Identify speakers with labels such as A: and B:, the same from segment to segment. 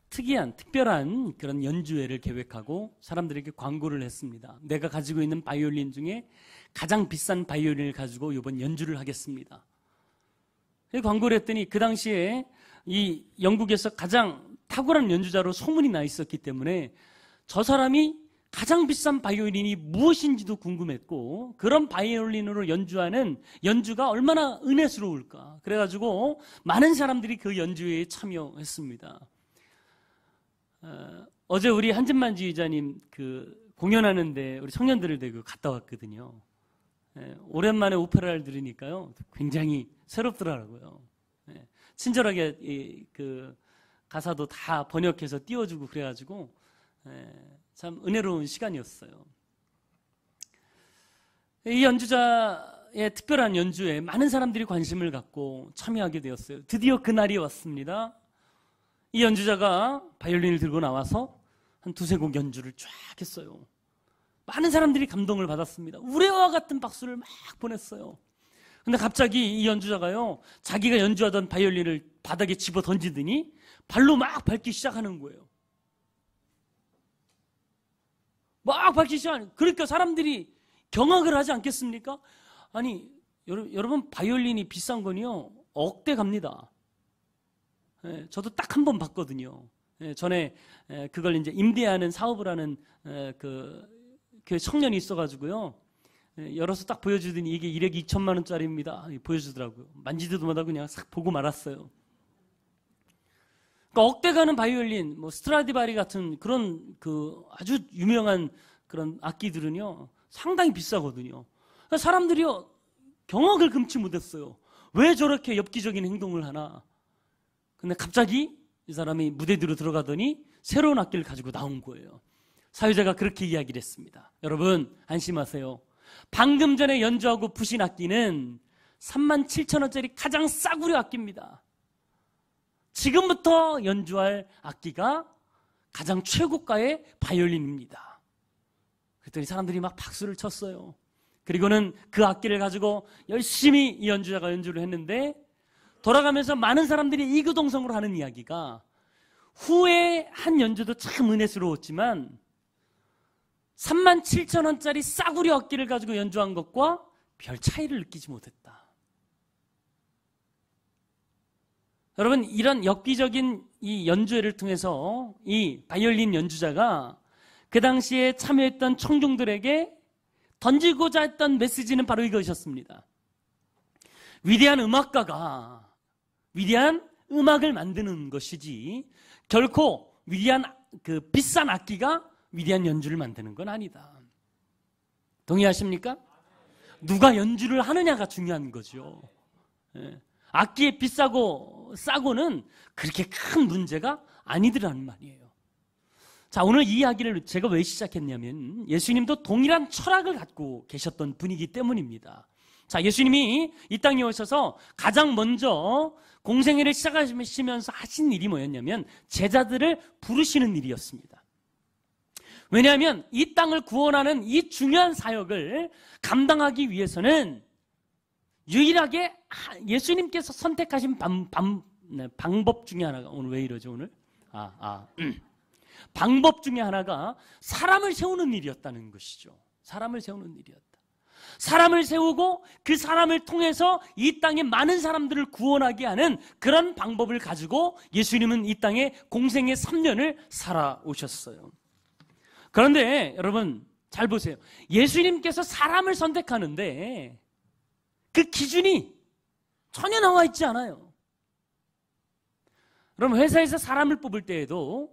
A: 특별한 그런 연주회를 계획하고 사람들에게 광고를 했습니다. 내가 가지고 있는 바이올린 중에 가장 비싼 바이올린을 가지고 이번 연주를 하겠습니다. 광고를 했더니 그 당시에 이 영국에서 가장 탁월한 연주자로 소문이 나 있었기 때문에 저 사람이 가장 비싼 바이올린이 무엇인지도 궁금했고, 그런 바이올린으로 연주하는 연주가 얼마나 은혜스러울까. 그래가지고 많은 사람들이 그 연주회에 참여했습니다. 어제 우리 한진만 지휘자님 그 공연하는데 우리 청년들을 데리고 갔다 왔거든요. 오랜만에 오페라를 들으니까요 굉장히 새롭더라고요. 친절하게 그 가사도 다 번역해서 띄워주고 그래가지고 참 은혜로운 시간이었어요. 이 연주자의 특별한 연주에 많은 사람들이 관심을 갖고 참여하게 되었어요. 드디어 그날이 왔습니다. 이 연주자가 바이올린을 들고 나와서 한 두세 곡 연주를 쫙 했어요. 많은 사람들이 감동을 받았습니다. 우레와 같은 박수를 막 보냈어요. 근데 갑자기 이 연주자가요, 자기가 연주하던 바이올린을 바닥에 집어 던지더니 발로 막 밟기 시작하는 거예요. 막 밟기 시작하는. 그러니까 사람들이 경악을 하지 않겠습니까? 아니, 여러분 바이올린이 비싼 건요 억대 갑니다. 저도 딱 한 번 봤거든요. 전에 그걸 이제 임대하는 사업을 하는 그 교회 청년이 있어가지고요. 열어서 딱 보여주더니 이게 1억 2천만 원짜리입니다. 보여주더라고요. 만지지도 못하고 그냥 싹 보고 말았어요. 그러니까 억대 가는 바이올린, 뭐 스트라디바리 같은 그런 그 아주 유명한 그런 악기들은요 상당히 비싸거든요. 그러니까 사람들이요 경악을 금치 못했어요. 왜 저렇게 엽기적인 행동을 하나? 근데 갑자기 이 사람이 무대 뒤로 들어가더니 새로운 악기를 가지고 나온 거예요. 사회자가 그렇게 이야기를 했습니다. 여러분 안심하세요. 방금 전에 연주하고 부신 악기는 37,000원짜리 가장 싸구려 악기입니다. 지금부터 연주할 악기가 가장 최고가의 바이올린입니다. 그랬더니 사람들이 막 박수를 쳤어요. 그리고는 그 악기를 가지고 열심히 이 연주자가 연주를 했는데, 돌아가면서 많은 사람들이 이구동성으로 하는 이야기가, 후에 한 연주도 참 은혜스러웠지만 37,000원짜리 싸구려 악기를 가지고 연주한 것과 별 차이를 느끼지 못했다. 여러분, 이런 엽기적인 이 연주회를 통해서 이 바이올린 연주자가 그 당시에 참여했던 청중들에게 던지고자 했던 메시지는 바로 이것이었습니다. 위대한 음악가가 위대한 음악을 만드는 것이지 결코 위대한 그 비싼 악기가 위대한 연주를 만드는 건 아니다. 동의하십니까? 누가 연주를 하느냐가 중요한 거죠. 악기에 비싸고 싸고는 그렇게 큰 문제가 아니더라는 말이에요. 자, 오늘 이 이야기를 제가 왜 시작했냐면 예수님도 동일한 철학을 갖고 계셨던 분이기 때문입니다. 자, 예수님이 이 땅에 오셔서 가장 먼저 공생애를 시작하시면서 하신 일이 뭐였냐면 제자들을 부르시는 일이었습니다. 왜냐하면 이 땅을 구원하는 이 중요한 사역을 감당하기 위해서는 유일하게 예수님께서 선택하신 방법 중에 하나가, 오늘 왜 이러죠 오늘? 방법 중에 하나가 사람을 세우는 일이었다는 것이죠. 사람을 세우는 일이었다. 사람을 세우고 그 사람을 통해서 이 땅에 많은 사람들을 구원하게 하는 그런 방법을 가지고 예수님은 이 땅에 공생의 3년을 살아오셨어요. 그런데 여러분 잘 보세요. 예수님께서 사람을 선택하는데 그 기준이 전혀 나와 있지 않아요. 여러분, 회사에서 사람을 뽑을 때에도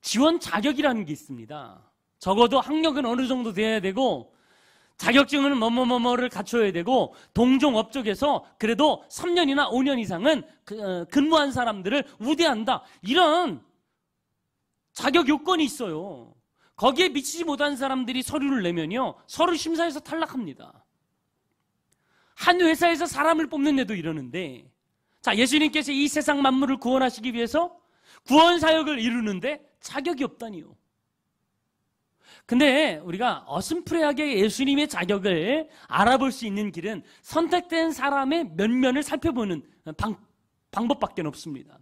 A: 지원 자격이라는 게 있습니다. 적어도 학력은 어느 정도 돼야 되고 자격증은 뭐뭐뭐뭐를 갖춰야 되고 동종업 쪽에서 그래도 3년이나 5년 이상은 근무한 사람들을 우대한다. 이런 자격 요건이 있어요. 거기에 미치지 못한 사람들이 서류를 내면요 서류 심사에서 탈락합니다. 한 회사에서 사람을 뽑는 데도 이러는데, 자, 예수님께서 이 세상 만물을 구원하시기 위해서 구원 사역을 이루는데 자격이 없다니요. 근데 우리가 어슴푸레하게 예수님의 자격을 알아볼 수 있는 길은 선택된 사람의 면면을 살펴보는 방법밖에 없습니다.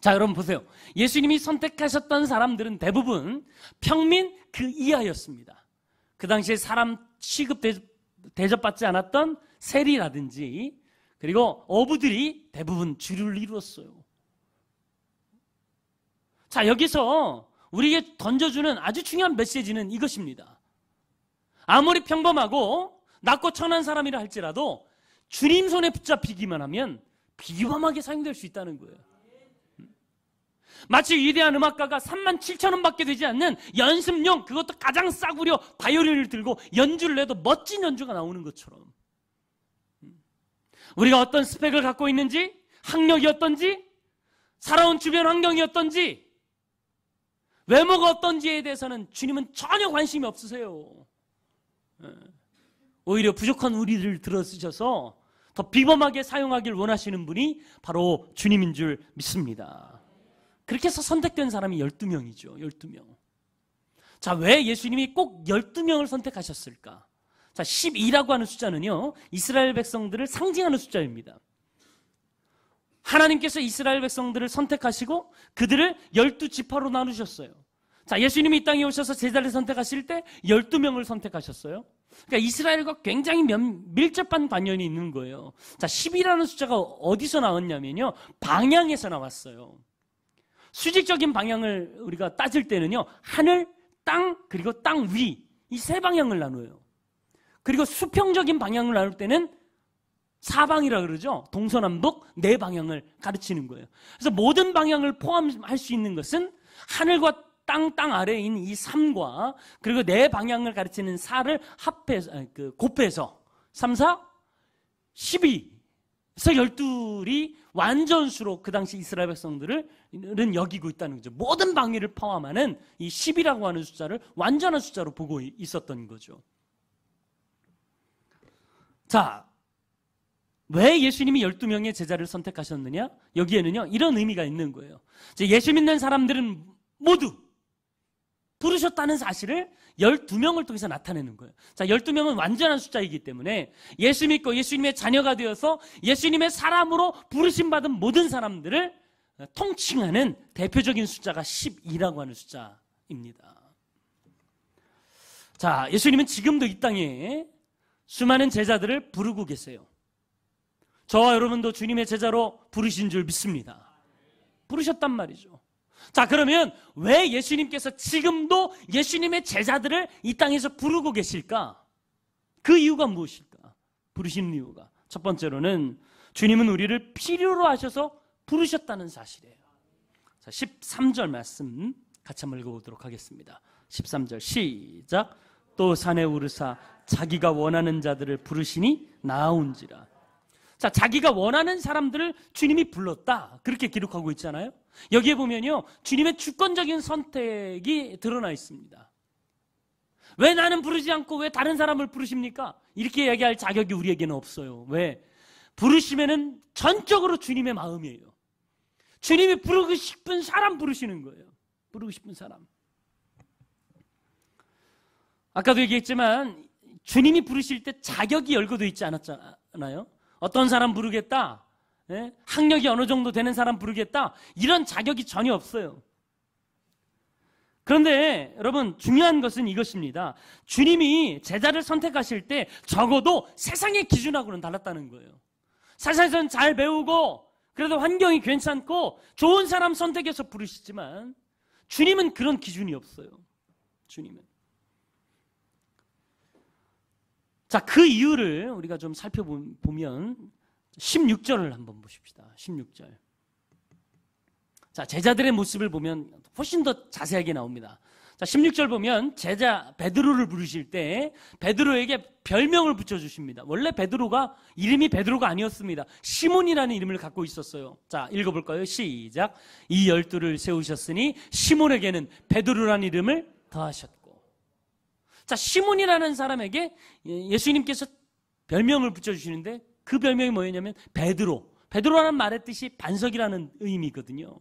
A: 자, 여러분 보세요. 예수님이 선택하셨던 사람들은 대부분 평민 그 이하였습니다. 그 당시에 사람 취급 대접받지 않았던 세리라든지 그리고 어부들이 대부분 주류를 이루었어요. 자, 여기서 우리에게 던져주는 아주 중요한 메시지는 이것입니다. 아무리 평범하고 낮고 천한 사람이라 할지라도 주님 손에 붙잡히기만 하면 비범하게 사용될 수 있다는 거예요. 마치 위대한 음악가가 37,000원 밖에 되지 않는 연습용, 그것도 가장 싸구려 바이올린을 들고 연주를 해도 멋진 연주가 나오는 것처럼 우리가 어떤 스펙을 갖고 있는지, 학력이 어떤지, 살아온 주변 환경이 어떤지, 외모가 어떤지에 대해서는 주님은 전혀 관심이 없으세요. 오히려 부족한 우리를 들어쓰셔서 더 비범하게 사용하길 원하시는 분이 바로 주님인 줄 믿습니다. 그렇게 해서 선택된 사람이 12명이죠. 12명. 자, 왜 예수님이 꼭 12명을 선택하셨을까? 자, 12라고 하는 숫자는요, 이스라엘 백성들을 상징하는 숫자입니다. 하나님께서 이스라엘 백성들을 선택하시고 그들을 12지파로 나누셨어요. 자, 예수님이 이 땅에 오셔서 제자를 선택하실 때 12명을 선택하셨어요. 그러니까 이스라엘과 굉장히 밀접한 관련이 있는 거예요. 자, 10이라는 숫자가 어디서 나왔냐면요, 방향에서 나왔어요. 수직적인 방향을 우리가 따질 때는요, 하늘, 땅, 그리고 땅 위, 이 세 방향을 나눠요. 그리고 수평적인 방향을 나눌 때는 사방이라 그러죠. 동서남북 네 방향을 가르치는 거예요. 그래서 모든 방향을 포함할 수 있는 것은 하늘과 땅 아래에 있는 이 3과 그리고 네 방향을 가르치는 4를 곱해서 3, 4, 12. 그래서 12이 완전수로 그 당시 이스라엘 백성들은 여기고 있다는 거죠. 모든 방위를 포함하는 이 10이라고 하는 숫자를 완전한 숫자로 보고 있었던 거죠. 자, 왜 예수님이 12명의 제자를 선택하셨느냐? 여기에는요, 이런 의미가 있는 거예요. 예수 믿는 사람들은 모두 부르셨다는 사실을 12명을 통해서 나타내는 거예요. 자, 12명은 완전한 숫자이기 때문에 예수 믿고 예수님의 자녀가 되어서 예수님의 사람으로 부르심받은 모든 사람들을 통칭하는 대표적인 숫자가 12라고 하는 숫자입니다. 자, 예수님은 지금도 이 땅에 수많은 제자들을 부르고 계세요. 저와 여러분도 주님의 제자로 부르신 줄 믿습니다. 부르셨단 말이죠. 자, 그러면 왜 예수님께서 지금도 예수님의 제자들을 이 땅에서 부르고 계실까? 그 이유가 무엇일까? 부르시는 이유가 첫 번째로는 주님은 우리를 필요로 하셔서 부르셨다는 사실이에요. 자, 13절 말씀 같이 한번 읽어보도록 하겠습니다. 13절 시작. 또 산에 오르사 자기가 원하는 자들을 부르시니 나아온지라. 자, 자기가 원하는 사람들을 주님이 불렀다, 그렇게 기록하고 있잖아요. 여기에 보면요, 주님의 주권적인 선택이 드러나 있습니다. 왜 나는 부르지 않고 왜 다른 사람을 부르십니까? 이렇게 얘기할 자격이 우리에게는 없어요. 왜? 부르시면은 전적으로 주님의 마음이에요. 주님이 부르고 싶은 사람 부르시는 거예요. 부르고 싶은 사람. 아까도 얘기했지만 주님이 부르실 때 자격이 열거되어 있지 않았잖아요. 어떤 사람 부르겠다, 학력이 어느 정도 되는 사람 부르겠다, 이런 자격이 전혀 없어요. 그런데 여러분, 중요한 것은 이것입니다. 주님이 제자를 선택하실 때 적어도 세상의 기준하고는 달랐다는 거예요. 세상에서는 잘 배우고 그래도 환경이 괜찮고 좋은 사람 선택해서 부르시지만 주님은 그런 기준이 없어요. 주님은. 자, 그 이유를 우리가 좀 살펴보면 16절을 한번 보십시다. 16절. 자, 제자들의 모습을 보면 훨씬 더 자세하게 나옵니다. 자, 16절 보면 제자 베드로를 부르실 때 베드로에게 별명을 붙여주십니다. 원래 베드로가 이름이 베드로가 아니었습니다. 시몬이라는 이름을 갖고 있었어요. 자, 읽어볼까요? 시작. 이 12를 세우셨으니 시몬에게는 베드로라는 이름을 더하셨고. 자, 시몬이라는 사람에게 예수님께서 별명을 붙여주시는데 그 별명이 뭐였냐면 베드로. 베드로라는 말의 뜻이 반석이라는 의미거든요.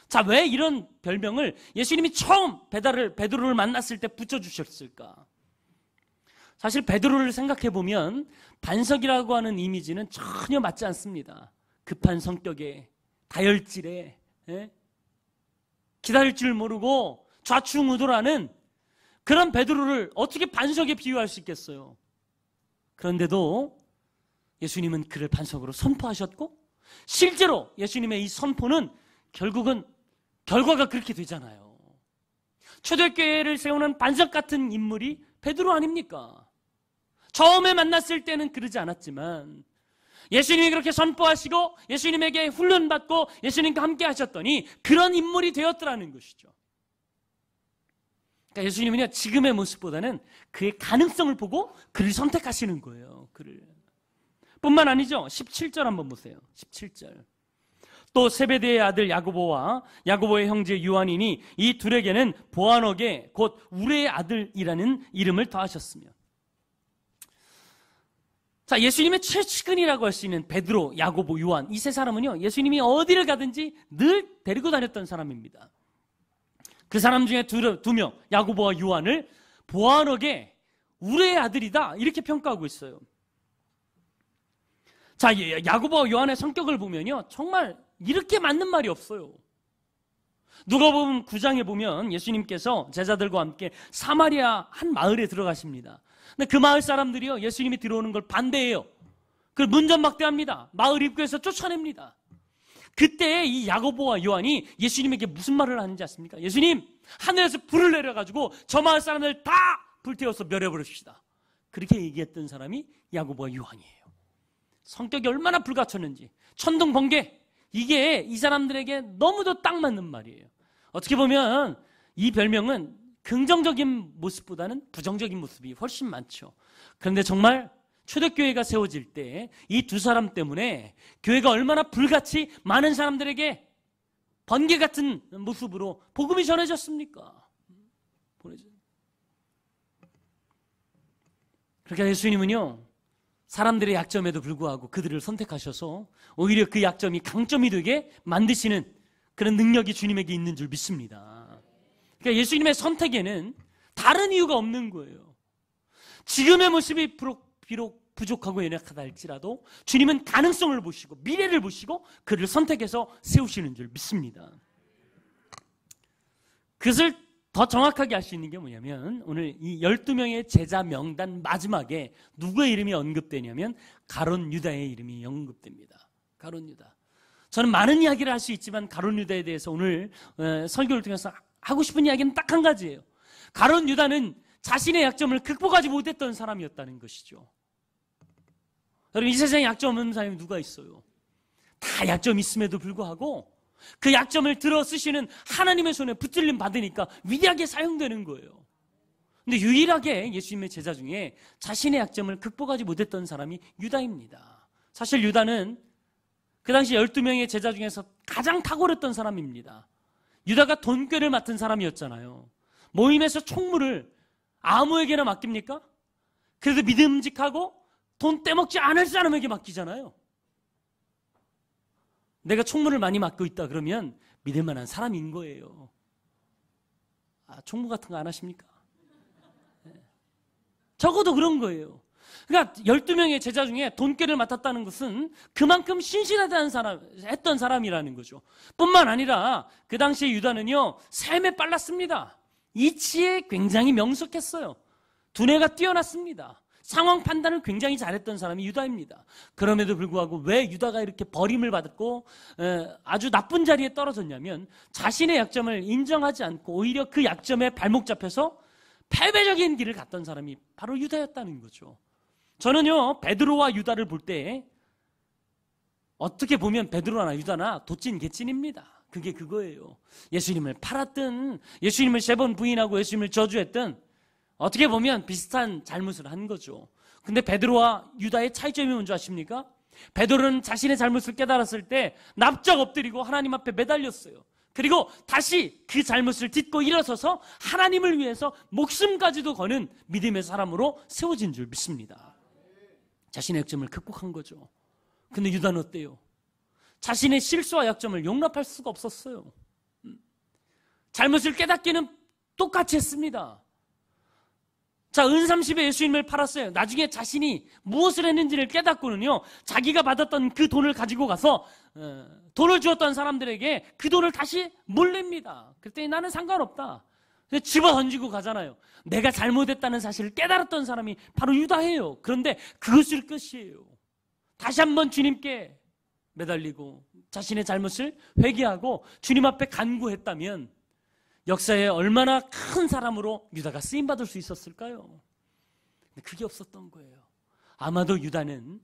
A: 자, 왜 이런 별명을 예수님이 처음 베드로를 만났을 때 붙여주셨을까? 사실 베드로를 생각해보면 반석이라고 하는 이미지는 전혀 맞지 않습니다. 급한 성격에, 다혈질에, 예? 기다릴 줄 모르고 좌충우돌하는 그런 베드로를 어떻게 반석에 비유할 수 있겠어요? 그런데도 예수님은 그를 반석으로 선포하셨고 실제로 예수님의 이 선포는 결국은 결과가 그렇게 되잖아요. 초대교회를 세우는 반석 같은 인물이 베드로 아닙니까? 처음에 만났을 때는 그러지 않았지만 예수님이 그렇게 선포하시고 예수님에게 훈련받고 예수님과 함께 하셨더니 그런 인물이 되었더라는 것이죠. 그러니까 예수님은요, 지금의 모습보다는 그의 가능성을 보고 그를 선택하시는 거예요. 그를. 뿐만 아니죠. 17절 한번 보세요. 17절. 또 세베대의 아들 야고보와 야고보의 형제 요한이니 이 둘에게는 보아너게 곧 우레의 아들이라는 이름을 더하셨으며. 자, 예수님의 최측근이라고 할 수 있는 베드로, 야고보, 요한, 이 세 사람은요, 예수님이 어디를 가든지 늘 데리고 다녔던 사람입니다. 그 사람 중에 두 명, 야고보와 요한을 보아너게 우레의 아들이다 이렇게 평가하고 있어요. 자, 야고보와 요한의 성격을 보면요, 정말 이렇게 맞는 말이 없어요. 누가복음 9장에 보면 예수님께서 제자들과 함께 사마리아 한 마을에 들어가십니다. 근데 그 마을 사람들이요, 예수님이 들어오는 걸 반대해요. 그걸 문전박대합니다. 마을 입구에서 쫓아냅니다. 그때 이 야고보와 요한이 예수님에게 무슨 말을 하는지 아십니까? 예수님, 하늘에서 불을 내려가지고 저 마을 사람들 다 불태워서 멸해버립시다. 그렇게 얘기했던 사람이 야고보와 요한이에요. 성격이 얼마나 불같았는지, 천둥번개, 이게 이 사람들에게 너무도 딱 맞는 말이에요. 어떻게 보면 이 별명은 긍정적인 모습보다는 부정적인 모습이 훨씬 많죠. 그런데 정말 초대교회가 세워질 때 이 두 사람 때문에 교회가 얼마나 불같이 많은 사람들에게 번개 같은 모습으로 복음이 전해졌습니까? 그러니까 예수님은요, 사람들의 약점에도 불구하고 그들을 선택하셔서 오히려 그 약점이 강점이 되게 만드시는 그런 능력이 주님에게 있는 줄 믿습니다. 그러니까 예수님의 선택에는 다른 이유가 없는 거예요. 지금의 모습이 비록 부족하고 연약하다 할지라도 주님은 가능성을 보시고 미래를 보시고 그를 선택해서 세우시는 줄 믿습니다. 그것을 더 정확하게 알 수 있는 게 뭐냐면 오늘 이 12명의 제자 명단 마지막에 누구의 이름이 언급되냐면 가룟 유다의 이름이 언급됩니다. 가룟 유다. 저는 많은 이야기를 할 수 있지만 가룟 유다에 대해서 오늘 설교를 통해서 하고 싶은 이야기는 딱 한 가지예요. 가룟 유다는 자신의 약점을 극복하지 못했던 사람이었다는 것이죠. 여러분, 이 세상에 약점 없는 사람이 누가 있어요? 다 약점이 있음에도 불구하고 그 약점을 들어 쓰시는 하나님의 손에 붙들림 받으니까 위대하게 사용되는 거예요. 근데 유일하게 예수님의 제자 중에 자신의 약점을 극복하지 못했던 사람이 유다입니다. 사실 유다는 그 당시 12명의 제자 중에서 가장 탁월했던 사람입니다. 유다가 돈꾀를 맡은 사람이었잖아요. 모임에서 총무를 아무에게나 맡깁니까? 그래도 믿음직하고 돈 떼먹지 않을 사람에게 맡기잖아요. 내가 총무를 많이 맡고 있다 그러면 믿을 만한 사람인 거예요. 총무 같은 거 안 하십니까? 네. 적어도 그런 거예요. 그러니까 12명의 제자 중에 돈꾀를 맡았다는 것은 그만큼 했던 사람이라는 거죠. 뿐만 아니라 그 당시에 유다는요, 삶에 빨랐습니다. 이치에 굉장히 명석했어요. 두뇌가 뛰어났습니다. 상황 판단을 굉장히 잘했던 사람이 유다입니다. 그럼에도 불구하고 왜 유다가 이렇게 버림을 받았고 아주 나쁜 자리에 떨어졌냐면 자신의 약점을 인정하지 않고 오히려 그 약점에 발목 잡혀서 패배적인 길을 갔던 사람이 바로 유다였다는 거죠. 저는요, 베드로와 유다를 볼 때 어떻게 보면 베드로나 유다나 도찐 개찐입니다. 그게 그거예요. 예수님을 팔았든 예수님을 3번 부인하고 예수님을 저주했든 어떻게 보면 비슷한 잘못을 한 거죠. 근데 베드로와 유다의 차이점이 뭔지 아십니까? 베드로는 자신의 잘못을 깨달았을 때 납작 엎드리고 하나님 앞에 매달렸어요. 그리고 다시 그 잘못을 딛고 일어서서 하나님을 위해서 목숨까지도 거는 믿음의 사람으로 세워진 줄 믿습니다. 자신의 약점을 극복한 거죠. 근데 유다는 어때요? 자신의 실수와 약점을 용납할 수가 없었어요. 잘못을 깨닫기는 똑같이 했습니다. 자, 은30에 예수님을 팔았어요. 나중에 자신이 무엇을 했는지를 깨닫고는요, 자기가 받았던 그 돈을 가지고 가서 돈을 주었던 사람들에게 그 돈을 다시 몰랩니다. 그랬더니 나는 상관없다. 집어 던지고 가잖아요. 내가 잘못했다는 사실을 깨달았던 사람이 바로 유다예요. 그런데 그것을 끝이에요. 다시 한번 주님께 매달리고 자신의 잘못을 회개하고 주님 앞에 간구했다면 역사에 얼마나 큰 사람으로 유다가 쓰임받을 수 있었을까요? 근데 그게 없었던 거예요. 아마도 유다는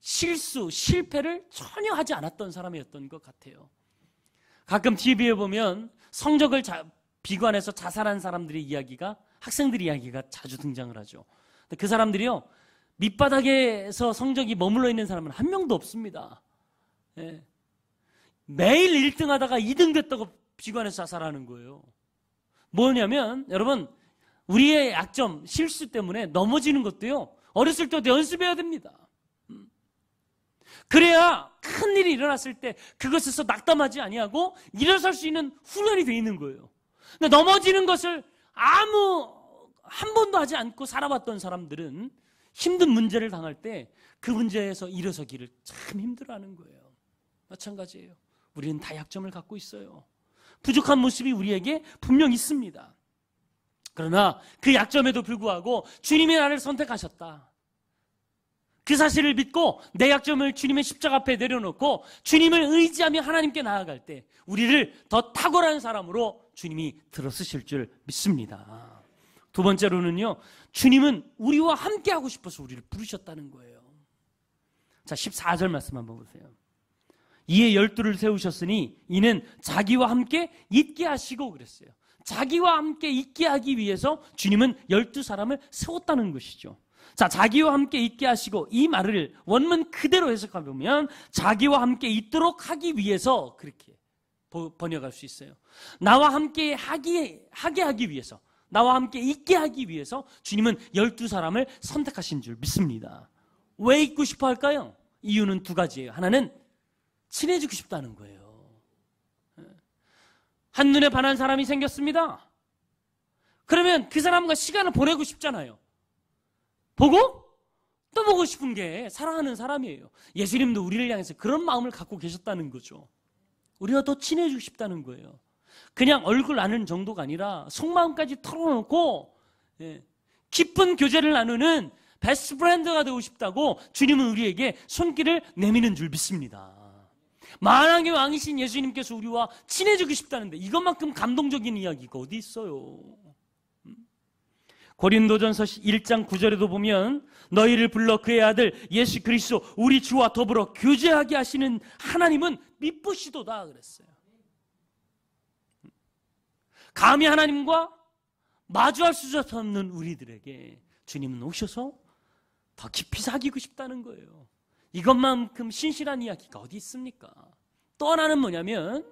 A: 실패를 전혀 하지 않았던 사람이었던 것 같아요. 가끔 TV에 보면 성적을 비관해서 자살한 사람들의 이야기가, 학생들의 이야기가 자주 등장을 하죠. 근데 그 사람들이요, 밑바닥에서 성적이 머물러 있는 사람은 한 명도 없습니다. 예. 매일 1등 하다가 2등 됐다고 비관해서 자살하는 거예요. 뭐냐면 여러분, 우리의 약점, 실수 때문에 넘어지는 것도요, 어렸을 때부터 연습해야 됩니다. 그래야 큰 일이 일어났을 때 그것에서 낙담하지 아니하고 일어설 수 있는 훈련이 되어 있는 거예요. 근데 넘어지는 것을 한 번도 하지 않고 살아왔던 사람들은 힘든 문제를 당할 때 그 문제에서 일어서기를 참 힘들어하는 거예요. 마찬가지예요. 우리는 다 약점을 갖고 있어요. 부족한 모습이 우리에게 분명 있습니다. 그러나 그 약점에도 불구하고 주님이 나를 선택하셨다. 그 사실을 믿고 내 약점을 주님의 십자가 앞에 내려놓고 주님을 의지하며 하나님께 나아갈 때 우리를 더 탁월한 사람으로 주님이 들어서실 줄 믿습니다. 두 번째로는요, 주님은 우리와 함께 하고 싶어서 우리를 부르셨다는 거예요. 자, 14절 말씀 한번 보세요. 이에 12를 세우셨으니 이는 자기와 함께 있게 하시고 그랬어요. 자기와 함께 있게 하기 위해서 주님은 12사람을 세웠다는 것이죠. 자, 자기와 함께 있게 하시고, 이 말을 원문 그대로 해석해보면 자기와 함께 있도록 하기 위해서 그렇게 번역할 수 있어요. 나와 함께 하게 하기 위해서, 나와 함께 있게 하기 위해서 주님은 12사람을 선택하신 줄 믿습니다. 왜 있고 싶어 할까요? 이유는 두 가지예요. 하나는 친해지고 싶다는 거예요. 한눈에 반한 사람이 생겼습니다. 그러면 그 사람과 시간을 보내고 싶잖아요. 보고 또 보고 싶은 게 사랑하는 사람이에요. 예수님도 우리를 향해서 그런 마음을 갖고 계셨다는 거죠. 우리가 더 친해지고 싶다는 거예요. 그냥 얼굴 아는 정도가 아니라 속마음까지 털어놓고 깊은 교제를 나누는 베스트 프렌드가 되고 싶다고 주님은 우리에게 손길을 내미는 줄 믿습니다. 만왕의 왕이신 예수님께서 우리와 친해지고 싶다는데 이것만큼 감동적인 이야기가 어디 있어요? 고린도전서 1장 9절에도 보면 너희를 불러 그의 아들 예수 그리스도 우리 주와 더불어 교제하게 하시는 하나님은 미쁘시도다 그랬어요. 감히 하나님과 마주할 수 없는 우리들에게 주님은 오셔서 더 깊이 사귀고 싶다는 거예요. 이것만큼 신실한 이야기가 어디 있습니까? 또 하나는 뭐냐면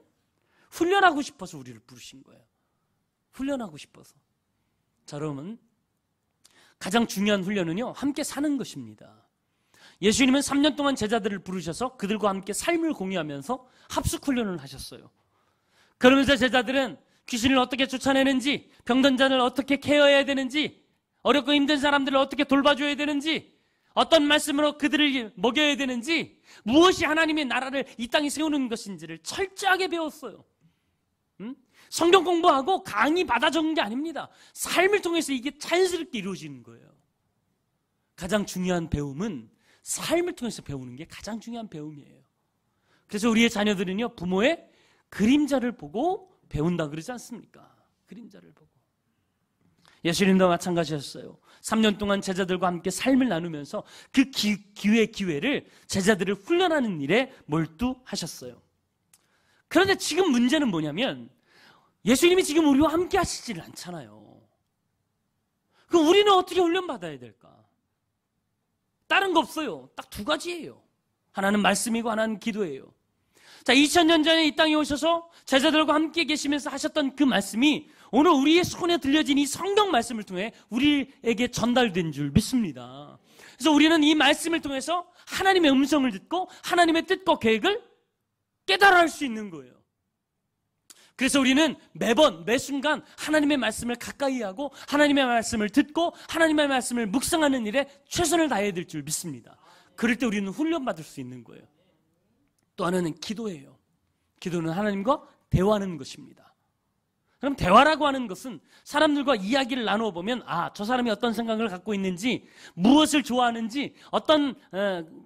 A: 훈련하고 싶어서 우리를 부르신 거예요. 훈련하고 싶어서. 자, 여러분, 가장 중요한 훈련은요, 함께 사는 것입니다. 예수님은 3년 동안 제자들을 부르셔서 그들과 함께 삶을 공유하면서 합숙 훈련을 하셨어요. 그러면서 제자들은 귀신을 어떻게 쫓아내는지, 병든 자를 어떻게 케어해야 되는지, 어렵고 힘든 사람들을 어떻게 돌봐줘야 되는지, 어떤 말씀으로 그들을 먹여야 되는지, 무엇이 하나님의 나라를 이 땅에 세우는 것인지를 철저하게 배웠어요. 성경 공부하고 강의 받아 적은 게 아닙니다. 삶을 통해서 이게 자연스럽게 이루어지는 거예요. 가장 중요한 배움은 삶을 통해서 배우는 게 가장 중요한 배움이에요. 그래서 우리의 자녀들은요, 부모의 그림자를 보고 배운다 그러지 않습니까? 그림자를 보고. 예수님도 마찬가지였어요. 3년 동안 제자들과 함께 삶을 나누면서 그 기회를 제자들을 훈련하는 일에 몰두하셨어요. 그런데 지금 문제는 뭐냐면 예수님이 지금 우리와 함께 하시지를 않잖아요. 그럼 우리는 어떻게 훈련받아야 될까? 다른 거 없어요. 딱 두 가지예요. 하나는 말씀이고 하나는 기도예요. 자, 2000년 전에 이 땅에 오셔서 제자들과 함께 계시면서 하셨던 그 말씀이 오늘 우리의 손에 들려진 이 성경 말씀을 통해 우리에게 전달된 줄 믿습니다. 그래서 우리는 이 말씀을 통해서 하나님의 음성을 듣고 하나님의 뜻과 계획을 깨달아 할 수 있는 거예요. 그래서 우리는 매번 매 순간 하나님의 말씀을 가까이 하고 하나님의 말씀을 듣고 하나님의 말씀을 묵상하는 일에 최선을 다해야 될 줄 믿습니다. 그럴 때 우리는 훈련받을 수 있는 거예요. 또 하나는 기도예요. 기도는 하나님과 대화하는 것입니다. 그럼 대화라고 하는 것은 사람들과 이야기를 나누어 보면 저 사람이 어떤 생각을 갖고 있는지, 무엇을 좋아하는지, 어떤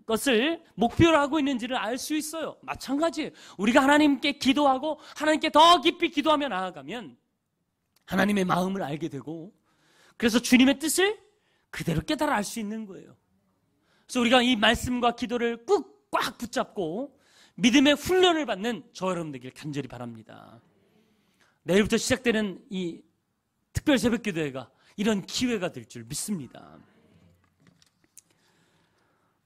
A: 것을 목표로 하고 있는지를 알 수 있어요. 마찬가지예요. 우리가 하나님께 기도하고 하나님께 더 깊이 기도하며 나아가면 하나님의 마음을 알게 되고, 그래서 주님의 뜻을 그대로 깨달아 알 수 있는 거예요. 그래서 우리가 이 말씀과 기도를 꾹 꽉 붙잡고 믿음의 훈련을 받는 저 여러분 되길 간절히 바랍니다. 내일부터 시작되는 이 특별 새벽 기도회가 이런 기회가 될 줄 믿습니다.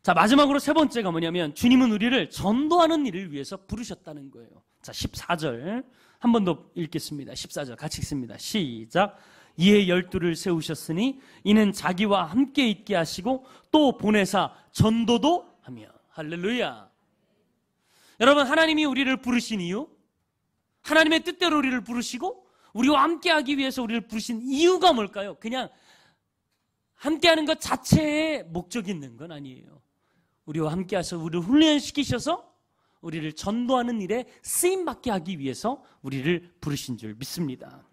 A: 자, 마지막으로 세 번째가 뭐냐면 주님은 우리를 전도하는 일을 위해서 부르셨다는 거예요. 자, 14절 한 번 더 읽겠습니다. 14절 같이 읽습니다. 시작. 이에 12를 세우셨으니 이는 자기와 함께 있게 하시고 또 보내사 전도도 하며. 할렐루야. 여러분, 하나님이 우리를 부르신 이유, 하나님의 뜻대로 우리를 부르시고 우리와 함께하기 위해서 우리를 부르신 이유가 뭘까요? 그냥 함께하는 것 자체에 목적이 있는 건 아니에요. 우리와 함께하셔서 우리를 훈련시키셔서 우리를 전도하는 일에 쓰임받게 하기 위해서 우리를 부르신 줄 믿습니다.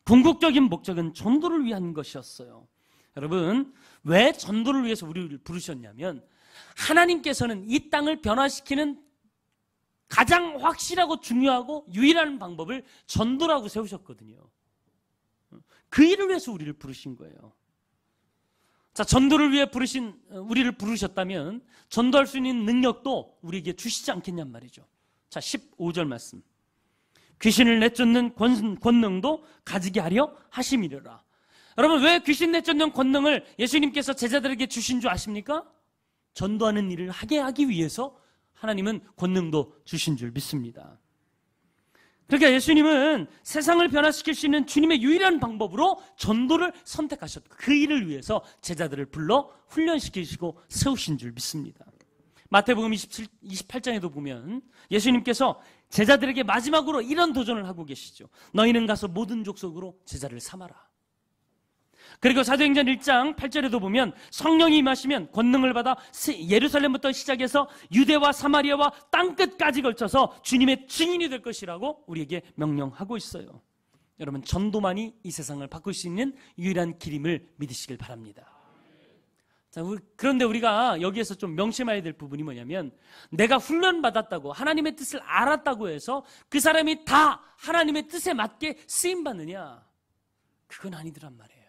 A: 궁극적인 목적은 전도를 위한 것이었어요. 여러분, 왜 전도를 위해서 우리를 부르셨냐면 하나님께서는 이 땅을 변화시키는 가장 확실하고 중요하고 유일한 방법을 전도라고 세우셨거든요. 그 일을 위해서 우리를 부르신 거예요. 자, 전도를 위해 우리를 부르셨다면 전도할 수 있는 능력도 우리에게 주시지 않겠냔 말이죠. 자, 15절 말씀. 귀신을 내쫓는 권능도 가지게 하려 하심이려라. 여러분, 왜 귀신 내쫓는 권능을 예수님께서 제자들에게 주신 줄 아십니까? 전도하는 일을 하게 하기 위해서 하나님은 권능도 주신 줄 믿습니다. 그러니까 예수님은 세상을 변화시킬 수 있는 주님의 유일한 방법으로 전도를 선택하셨고 그 일을 위해서 제자들을 불러 훈련시키시고 세우신 줄 믿습니다. 마태복음 28장에도 보면 예수님께서 제자들에게 마지막으로 이런 도전을 하고 계시죠. 너희는 가서 모든 족속으로 제자를 삼아라. 그리고 사도행전 1장 8절에도 보면 성령이 임하시면 권능을 받아 예루살렘부터 시작해서 유대와 사마리아와 땅끝까지 걸쳐서 주님의 증인이 될 것이라고 우리에게 명령하고 있어요. 여러분, 전도만이 이 세상을 바꿀 수 있는 유일한 길임을 믿으시길 바랍니다. 자, 그런데 우리가 여기에서 좀 명심해야 될 부분이 뭐냐면 내가 훈련받았다고 하나님의 뜻을 알았다고 해서 그 사람이 다 하나님의 뜻에 맞게 쓰임받느냐? 그건 아니더란 말이에요.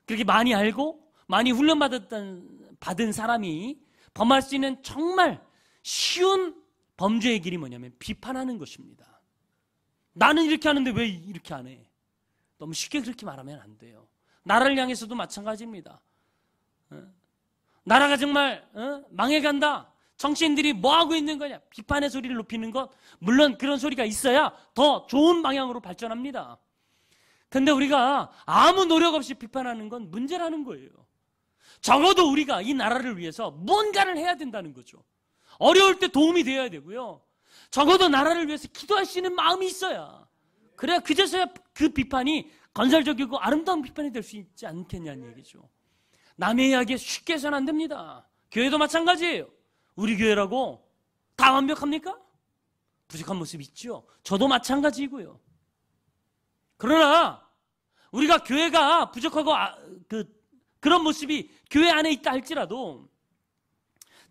A: 그렇게 많이 알고 많이 훈련받은 사람이 범할 수 있는 정말 쉬운 범죄의 길이 뭐냐면 비판하는 것입니다. 나는 이렇게 하는데 왜 이렇게 안 해? 너무 쉽게 그렇게 말하면 안 돼요. 나라를 향해서도 마찬가지입니다. 나라가 정말 망해간다. 정치인들이 뭐하고 있는 거냐? 비판의 소리를 높이는 것, 물론 그런 소리가 있어야 더 좋은 방향으로 발전합니다. 근데 우리가 아무 노력 없이 비판하는 건 문제라는 거예요. 적어도 우리가 이 나라를 위해서 뭔가를 해야 된다는 거죠. 어려울 때 도움이 되어야 되고요. 적어도 나라를 위해서 기도할 수 있는 마음이 있어야, 그래야 그제서야 그 비판이 건설적이고 아름다운 비판이 될 수 있지 않겠냐는 얘기죠. 남의 이야기에 쉽게 해서는 안 됩니다. 교회도 마찬가지예요. 우리 교회라고 다 완벽합니까? 부족한 모습이 있죠. 저도 마찬가지이고요. 그러나 우리가 교회가 부족하고 그런 모습이 교회 안에 있다 할지라도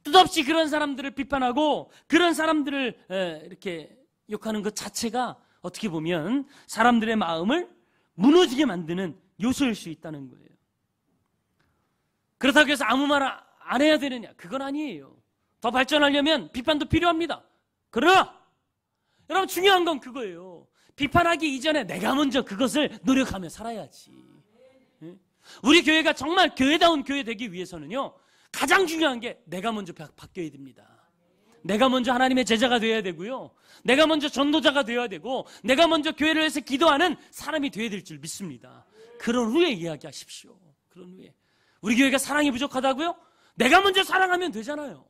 A: 뜻없이 그런 사람들을 비판하고 그런 사람들을 이렇게 욕하는 것 자체가 어떻게 보면 사람들의 마음을 무너지게 만드는 요소일 수 있다는 거예요. 그렇다고 해서 아무 말 안 해야 되느냐? 그건 아니에요. 더 발전하려면 비판도 필요합니다. 그러나 여러분, 중요한 건 그거예요. 비판하기 이전에 내가 먼저 그것을 노력하며 살아야지. 우리 교회가 정말 교회다운 교회 되기 위해서는요, 가장 중요한 게 내가 먼저 바뀌어야 됩니다. 내가 먼저 하나님의 제자가 되어야 되고요, 내가 먼저 전도자가 되어야 되고, 내가 먼저 교회를 위해서 기도하는 사람이 되어야 될 줄 믿습니다. 그런 후에 이야기하십시오. 그런 후에. 우리 교회가 사랑이 부족하다고요? 내가 먼저 사랑하면 되잖아요.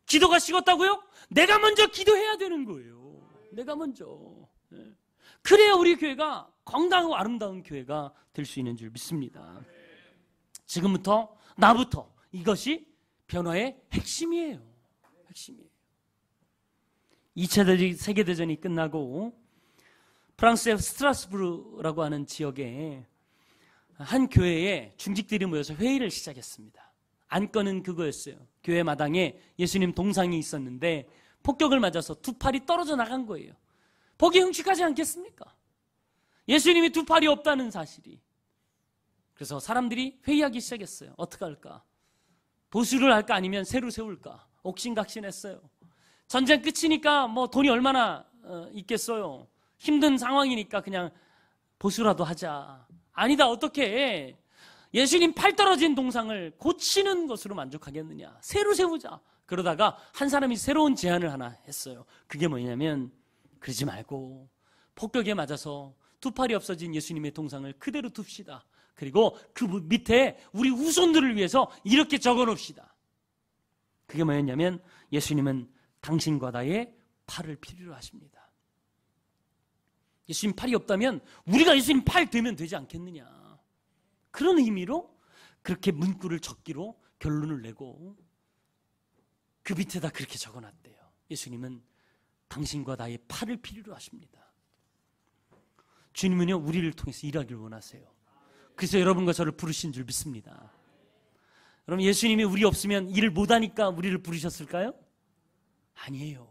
A: 기도가 식었다고요? 내가 먼저 기도해야 되는 거예요. 내가 먼저. 그래야 우리 교회가 건강하고 아름다운 교회가 될 수 있는 줄 믿습니다. 지금부터 나부터 이것이 변화의 핵심이에요. 핵심이에요. 2차 세계대전이 끝나고 프랑스의 스트라스부르라고 하는 지역에 한 교회에 중직들이 모여서 회의를 시작했습니다. 안건은 그거였어요. 교회 마당에 예수님 동상이 있었는데 폭격을 맞아서 두 팔이 떨어져 나간 거예요. 보기 흉측하지 않겠습니까? 예수님이 두 팔이 없다는 사실이. 그래서 사람들이 회의하기 시작했어요. 어떻게 할까? 보수를 할까 아니면 새로 세울까? 옥신각신했어요. 전쟁 끝이니까 뭐 돈이 얼마나 있겠어요. 힘든 상황이니까 그냥 보수라도 하자. 아니다, 어떻게 해? 예수님 팔 떨어진 동상을 고치는 것으로 만족하겠느냐? 새로 세우자. 그러다가 한 사람이 새로운 제안을 하나 했어요. 그게 뭐냐면 그러지 말고 폭격에 맞아서 두 팔이 없어진 예수님의 동상을 그대로 둡시다. 그리고 그 밑에 우리 후손들을 위해서 이렇게 적어놓읍시다. 그게 뭐였냐면 예수님은 당신과 나의 팔을 필요로 하십니다. 예수님 팔이 없다면 우리가 예수님 팔 되면 되지 않겠느냐. 그런 의미로 그렇게 문구를 적기로 결론을 내고 그 밑에다 그렇게 적어놨대요. 예수님은 당신과 나의 팔을 필요로 하십니다. 주님은요, 우리를 통해서 일하기를 원하세요. 그래서 여러분과 저를 부르신 줄 믿습니다. 여러분, 예수님이 우리 없으면 일을 못하니까 우리를 부르셨을까요? 아니에요.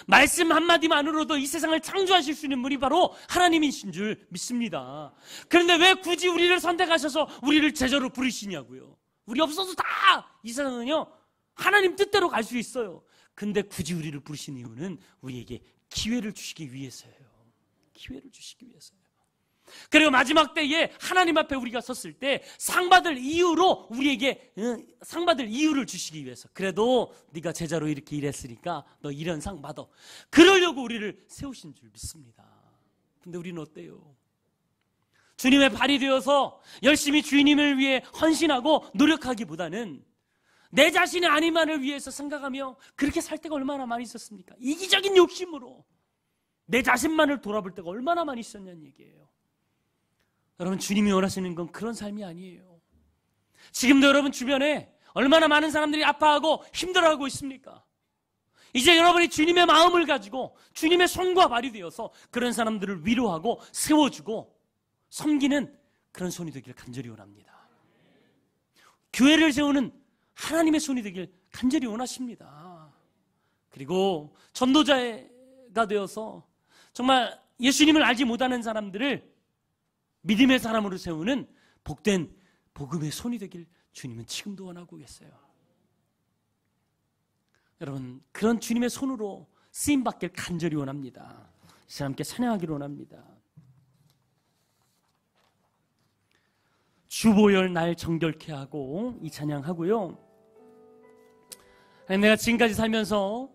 A: 말씀 한마디만으로도 이 세상을 창조하실 수 있는 분이 바로 하나님이신 줄 믿습니다. 그런데 왜 굳이 우리를 선택하셔서 우리를 제자로 부르시냐고요. 우리 없어도 다 이 세상은요 하나님 뜻대로 갈 수 있어요. 근데 굳이 우리를 부르신 이유는 우리에게 기회를 주시기 위해서예요. 기회를 주시기 위해서예요. 그리고 마지막 때에 하나님 앞에 우리가 섰을 때 상받을 이유로 우리에게 상받을 이유를 주시기 위해서. 그래도 네가 제자로 이렇게 일했으니까 너 이런 상 받아. 그러려고 우리를 세우신 줄 믿습니다. 근데 우리는 어때요? 주님의 발이 되어서 열심히 주님을 위해 헌신하고 노력하기보다는 내 자신의 아니만을 위해서 생각하며 그렇게 살 때가 얼마나 많이 있었습니까? 이기적인 욕심으로 내 자신만을 돌아볼 때가 얼마나 많이 있었냐는 얘기예요. 여러분, 주님이 원하시는 건 그런 삶이 아니에요. 지금도 여러분 주변에 얼마나 많은 사람들이 아파하고 힘들어하고 있습니까? 이제 여러분이 주님의 마음을 가지고 주님의 손과 발이 되어서 그런 사람들을 위로하고 세워주고 섬기는 그런 손이 되길 간절히 원합니다. 교회를 세우는 하나님의 손이 되길 간절히 원하십니다. 그리고 전도자가 되어서 정말 예수님을 알지 못하는 사람들을 믿음의 사람으로 세우는 복된 복음의 손이 되길 주님은 지금도 원하고 계세요. 여러분, 그런 주님의 손으로 쓰임받길 간절히 원합니다. 이 사람 함께 찬양하기를 원합니다. 주보혈 날 정결케 하고 이 찬양하고요. 내가 지금까지 살면서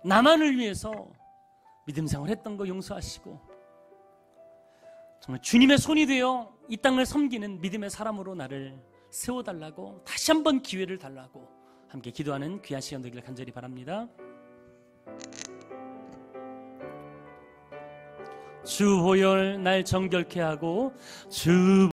A: 나만을 위해서 믿음 생활을 했던 거 용서하시고 정말 주님의 손이 되어 이 땅을 섬기는 믿음의 사람으로 나를 세워달라고 다시 한번 기회를 달라고 함께 기도하는 귀한 시간 되기를 간절히 바랍니다. 주보혈 날 정결케 하고 주